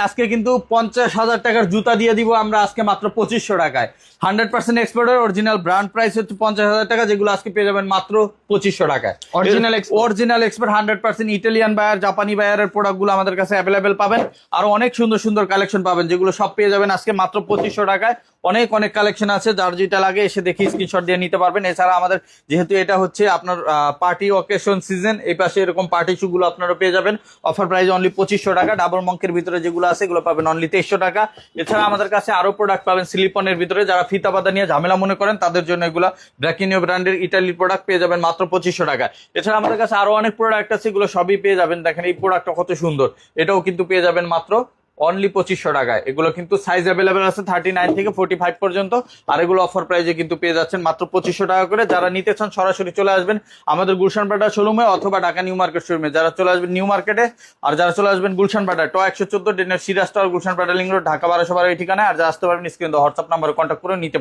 আজকে কিন্তু 50,000 টাকার জুতা দিয়ে দিব আমরা আজকে মাত্র 2500 টাকায়। 100% এক্সপোর্টের অরিজিনাল ব্র্যান্ড প্রাইস হচ্ছে 50,000 টাকা, যেগুলো আজকে পেয়ে যাবেন মাত্র 2500 টাকায়। অরিজিনাল এক্সপোর্ট 100% ইটালিয়ান বায়ার, জাপানি বায়ারের প্রোডাক্টগুলো আমাদের কাছে অ্যাভেলেবেল পাবেন। আরো অনেক সুন্দর সুন্দর কালেকশন পাবেন, যেগুলো সব পেয়ে যাবেন আজকে মাত্র 2500 টাকায়। অনেক অনেক কালেকশন আছে, যার যেটা লাগে এসে দেখে স্ক্রিনশট দিয়ে নিতে পারবেন। এছাড়া আমাদের যেহেতু এটা হচ্ছে আপনার পার্টি অকেশন সিজন, এই পাশে এরকম পার্টি শু গুলো আপনারা পেয়ে যাবেন অফার প্রাইস অনলি 2500 টাকা। ডাবল মঙ্কের ভিতরে যেগুলো আছে এগুলো পাবেন অনলি 2300 টাকা। এছাড়া আমাদের কাছে আরো প্রোডাক্ট পাবেন স্লিপনের ভিতরে, যারা ফিতা পাতা নিয়ে ঝামেলা মনে করেন তাদের জন্য এগুলো ব্র্যাকিনিও ব্র্যান্ডের ইটালির প্রোডাক্ট পেয়ে যাবেন মাত্র 2500 টাকা। এছাড়া আমাদের কাছে আরো অনেক প্রোডাক্ট আছে, এগুলো সবই পেয়ে যাবেন। দেখেন এই প্রোডাক্টটা কত সুন্দর, এটাও কিন্তু পেয়ে যাবেন মাত্র অনলি 2500 টাকায়। এগুলো কিন্তু সাইজ অ্যাভেলেবেল আছে 39 থেকে 45 পর্যন্ত, আর এগুলো অফার প্রাইসে কিন্তু পেয়ে যাচ্ছেন মাত্র 2500 টাকা করে। যারা নিতে চান সরাসরি চলে আসবেন আমাদের গুলশানপাড়া শোরুমে অথবা ঢাকা নিউ মার্কেট শোরুমে। যারা চলে আসবেন নিউ মার্কেটে, আর যারা চলে আসবেন গুলশানপাড়া ট 114 Siraj tower, Gulshanpara link road, Dhaka 1212 এই ঠিকানায়। আর যারা আসতে পারবেন স্ক্রিনে হোয়াটসঅ্যাপ নাম্বারে কন্ট্যাক্ট করে নিতে